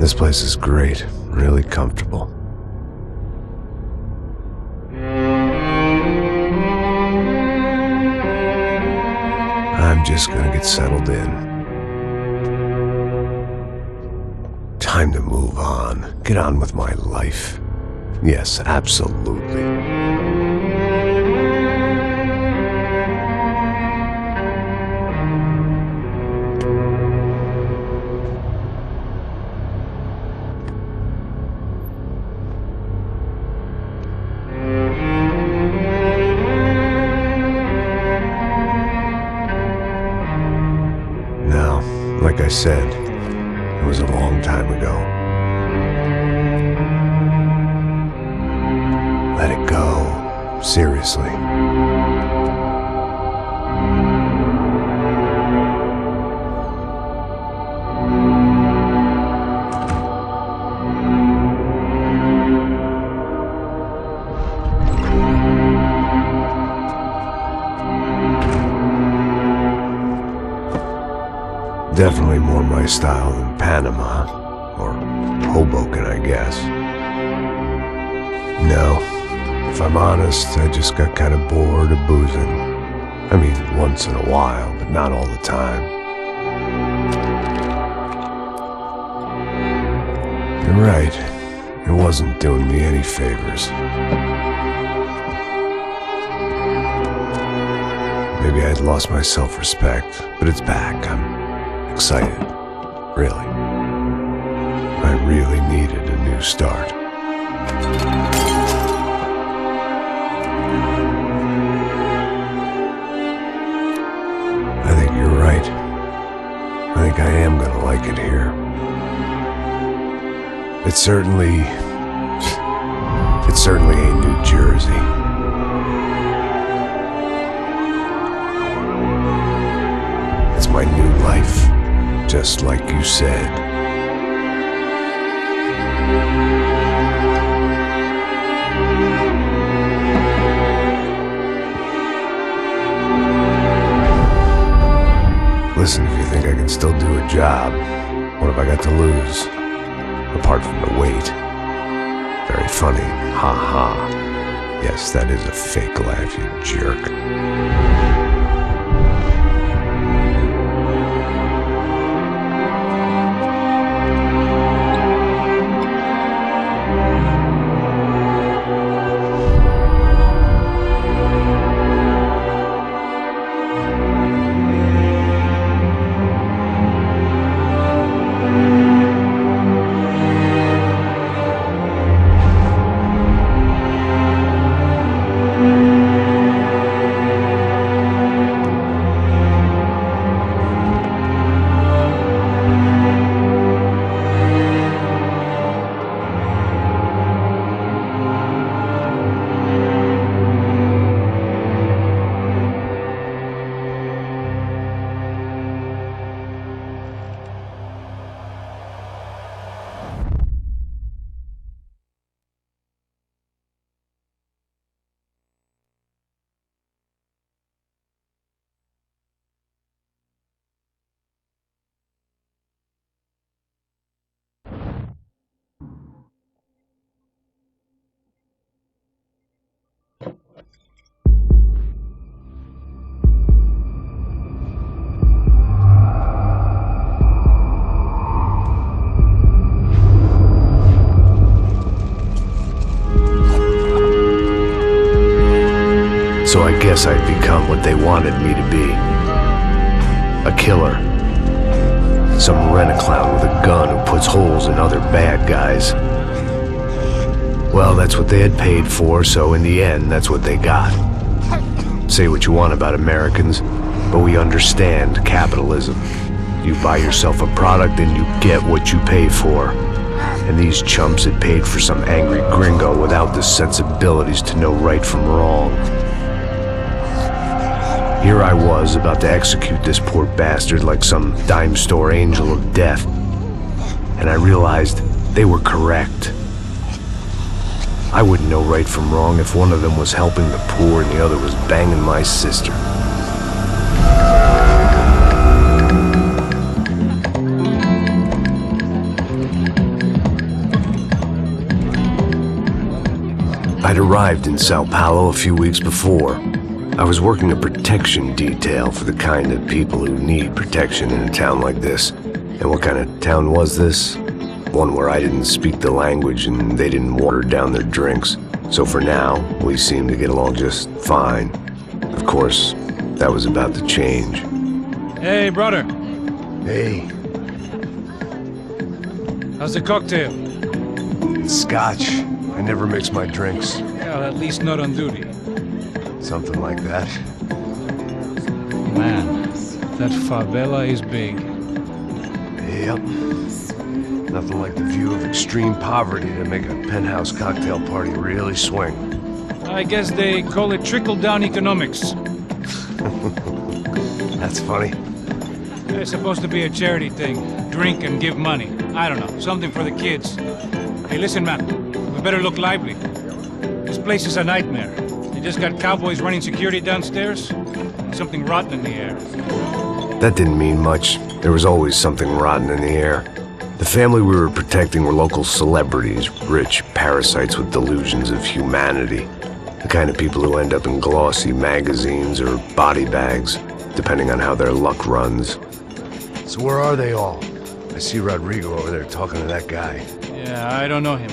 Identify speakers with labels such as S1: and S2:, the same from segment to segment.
S1: This place is great, really comfortable. I'm just gonna get settled in. Time to move on, get on with my life. Yes, absolutely. Now, like I said, it was a long time ago. Let it go. Seriously. Definitely more my style than Panama, or Hoboken, I guess. No, if I'm honest, I just got kind of bored of boozing. I mean, once in a while, but not all the time. You're right, it wasn't doing me any favors. Maybe I'd lost my self-respect, but it's back. I'm excited, really. I really needed a new start. I think you're right. I think I am gonna like it here. It certainly ain't New Jersey. It's my new life. Just like you said. Listen, if you think I can still do a job, what have I got to lose? Apart from the weight. Very funny. Ha ha. Yes, that is a fake laugh, you jerk. So I guess I'd become what they wanted me to be. A killer. Some rent-a-clown with a gun who puts holes in other bad guys. Well, that's what they had paid for, so in the end, that's what they got. Say what you want about Americans, but we understand capitalism. You buy yourself a product and you get what you pay for. And these chumps had paid for some angry gringo without the sensibilities to know right from wrong. Here I was, about to execute this poor bastard like some dime store angel of death. And I realized they were correct. I wouldn't know right from wrong if one of them was helping the poor and the other was banging my sister. I'd arrived in Sao Paulo a few weeks before. I was working a protection detail for the kind of people who need protection in a town like this. And what kind of town was this? One where I didn't speak the language and they didn't water down their drinks. So for now, we seemed to get along just fine. Of course, that was about to change.
S2: Hey, brother.
S1: Hey.
S2: How's the cocktail?
S1: It's scotch. I never mix my drinks.
S2: Well, at least not on duty.
S1: Something like that.
S2: Man, that favela is big.
S1: Yep. Nothing like the view of extreme poverty to make a penthouse cocktail party really swing.
S2: I guess they call it trickle-down economics.
S1: That's funny.
S2: It's supposed to be a charity thing. Drink and give money. I don't know, something for the kids. Hey, listen, man. We better look lively. This place is a nightmare. They just got cowboys running security downstairs. And something rotten in the air.
S1: That didn't mean much. There was always something rotten in the air. The family we were protecting were local celebrities, rich parasites with delusions of humanity. The kind of people who end up in glossy magazines or body bags, depending on how their luck runs. So where are they all? I see Rodrigo over there talking to that guy.
S2: Yeah, I don't know him.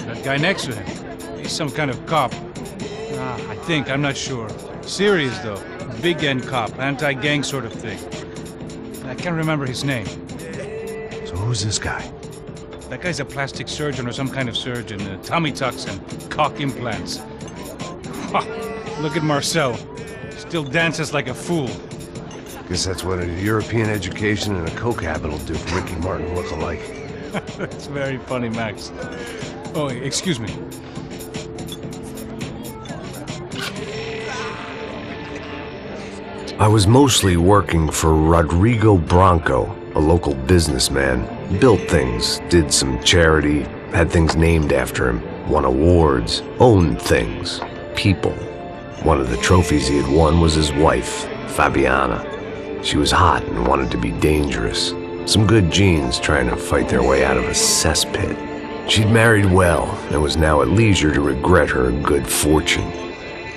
S2: That guy next to him. He's some kind of cop. I think, I'm not sure. Serious, though. Big end cop, anti-gang sort of thing. I can't remember his name.
S1: So who's this guy?
S2: That guy's a plastic surgeon or some kind of surgeon. Tummy tucks and cock implants. Look at Marcel. Still dances like a fool.
S1: Guess that's what a European education and a coke habit will do for Ricky Martin look-alike.
S2: That's very funny, Max. Oh, excuse me.
S1: I was mostly working for Rodrigo Branco, a local businessman. Built things, did some charity, had things named after him, won awards, owned things, people. One of the trophies he had won was his wife, Fabiana. She was hot and wanted to be dangerous. Some good genes trying to fight their way out of a cesspit. She'd married well and was now at leisure to regret her good fortune.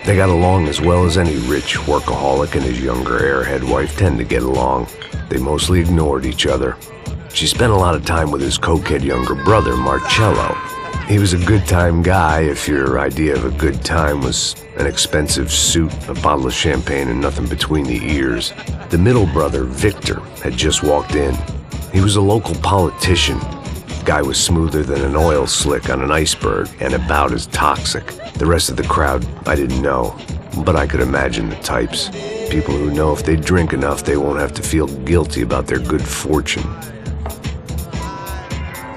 S1: They got along as well as any rich workaholic and his younger airhead wife tend to get along. They mostly ignored each other. She spent a lot of time with his cokehead younger brother, Marcello. He was a good-time guy if your idea of a good time was an expensive suit, a bottle of champagne, and nothing between the ears. The middle brother, Victor, had just walked in. He was a local politician. Guy was smoother than an oil slick on an iceberg and about as toxic. The rest of the crowd, I didn't know, but I could imagine the types. People who know if they drink enough, they won't have to feel guilty about their good fortune.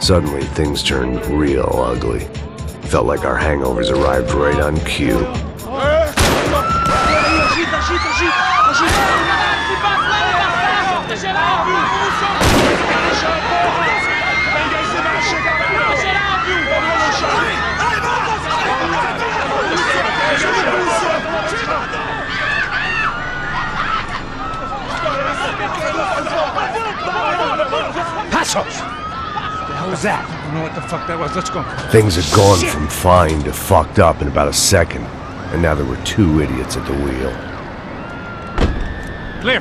S1: Suddenly, things turned real ugly. Felt like our hangovers arrived right on cue.
S2: Passos! What the hell was that? I don't know what the fuck that was. Let's go.
S1: Things had gone from fine to fucked up in about a second, and now there were two idiots at the wheel.
S2: Clear.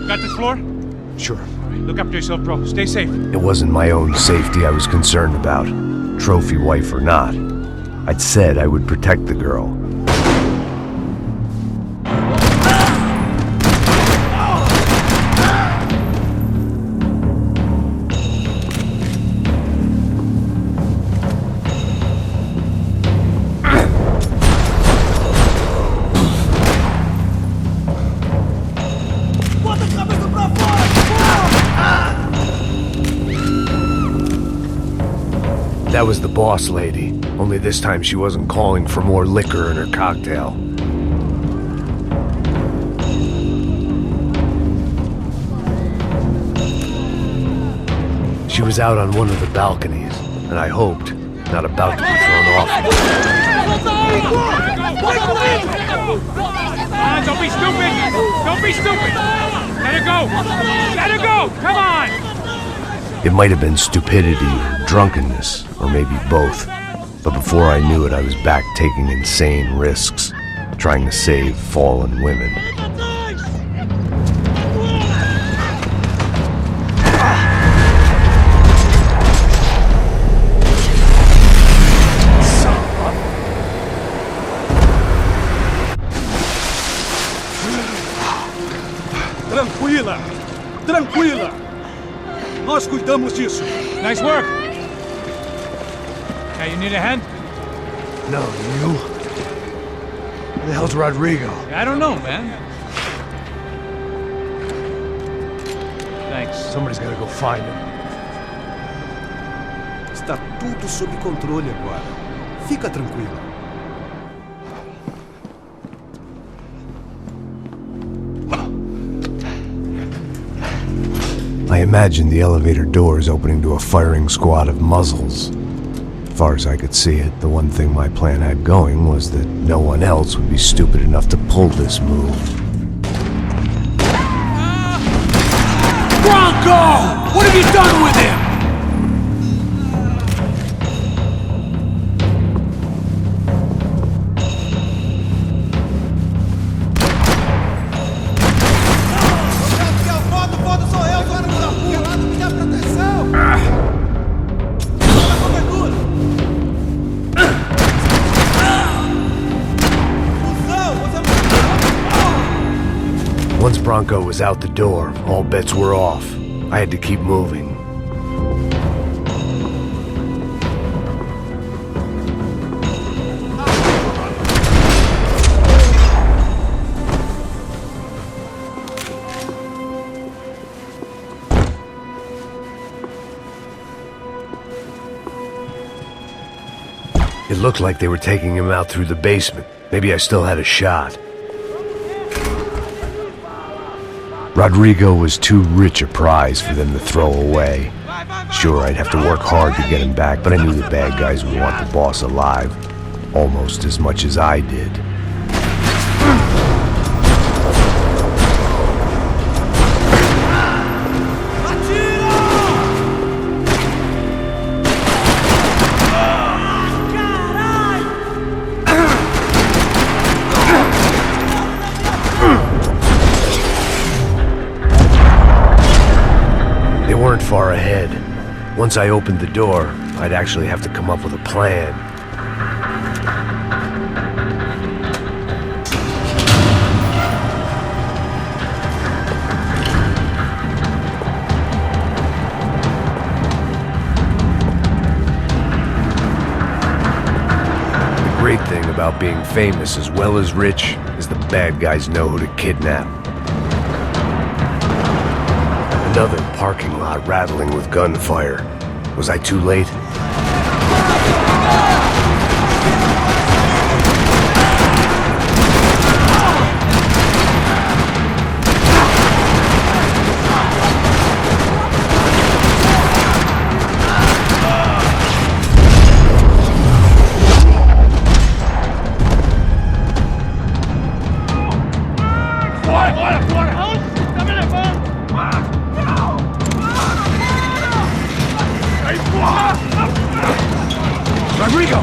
S2: Got this floor?
S1: Sure.
S2: All right, look after yourself, bro. Stay safe.
S1: It wasn't my own safety I was concerned about, trophy wife or not. I'd said I would protect the girl. That was the boss lady, only this time she wasn't calling for more liquor in her cocktail. She was out on one of the balconies, and I hoped, not about to be thrown off.
S2: Don't be stupid! Don't be stupid! Let her go! Let her go! Come on!
S1: It might have been stupidity or drunkenness, or maybe both. But before I knew it, I was back taking insane risks, trying to save fallen women.
S3: Tranquila! Tranquila! Nós cuidamos disso.
S2: Nice work. Hey, you need a hand?
S1: No, you? Where the hell's Rodrigo?
S2: I don't know, man. Thanks.
S1: Somebody's gotta go find him.
S3: Está tudo sob controle agora. Fica tranquila.
S1: I imagined the elevator doors opening to a firing squad of muzzles. As far as I could see it, the one thing my plan had going was that no one else would be stupid enough to pull this move.
S3: Bronco! What have you done with him?
S1: Once Bronco was out the door, all bets were off. I had to keep moving. It looked like they were taking him out through the basement. Maybe I still had a shot. Rodrigo was too rich a prize for them to throw away. Sure, I'd have to work hard to get him back, but I knew the bad guys would want the boss alive, almost as much as I did. Weren't far ahead. Once I opened the door, I'd actually have to come up with a plan. The great thing about being famous as well as rich is the bad guys know who to kidnap. Another parking lot rattling with gunfire. Was I too late? Rodrigo!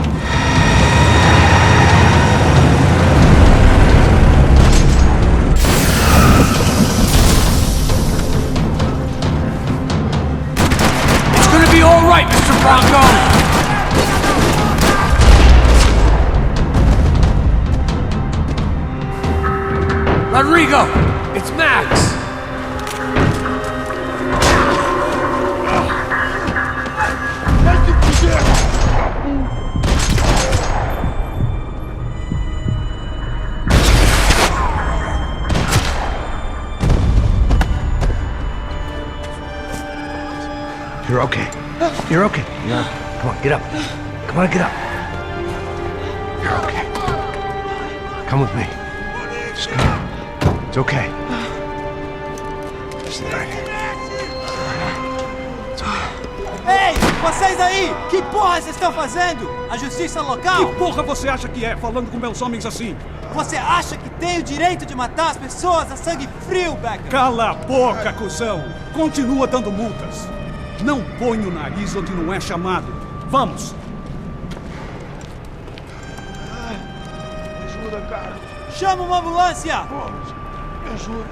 S3: It's gonna be all right, Mr. Bronco! Rodrigo! It's Max!
S1: You're okay. You're okay. Come on, get up. Come on, get up. You're okay. Come with me. Just come on. It's okay. Just right here. It's okay.
S4: Ei, vocês aí! Que porra vocês estão fazendo? A justiça local?
S3: Que porra você acha que é, falando com meus homens assim?
S4: Você acha que tem o direito de matar as pessoas a sangue frio, Becker?
S3: Cala a boca, cuzão! Continua dando multas.
S5: Não põe o nariz onde não é chamado. Vamos!
S6: Ajuda, cara.
S4: Chama uma ambulância!
S6: Pô, me ajuda.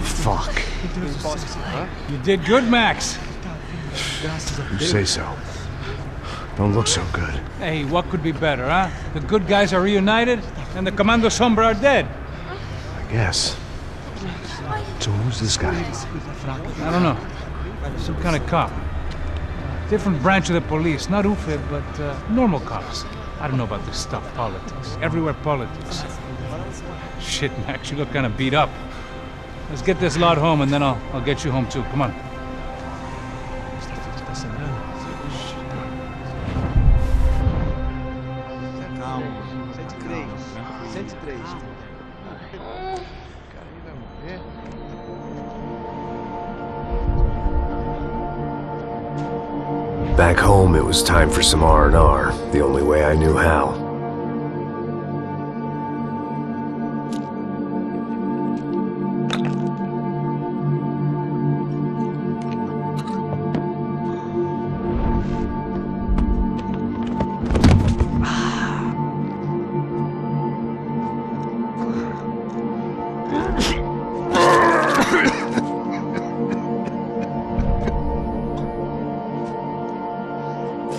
S1: Fuck.
S2: You did good, Max.
S1: You say so. Don't look so good.
S2: Hey, what could be better, huh? The good guys are reunited, and the Commando Sombra are dead.
S1: I guess. So who's this guy?
S2: I don't know. Some kind of cop. Different branch of the police. Not UFE, but normal cops. I don't know about this stuff, politics. Everywhere politics. Shit, Max, you look kind of beat up. Let's get this lot home, and then I'll get you home too. Come on.
S6: Calma. 103. 103. Cara, ele vai morrer.
S1: Back home, it was time for some R&R, the only way I knew how.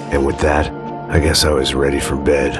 S1: And with that, I guess I was ready for bed.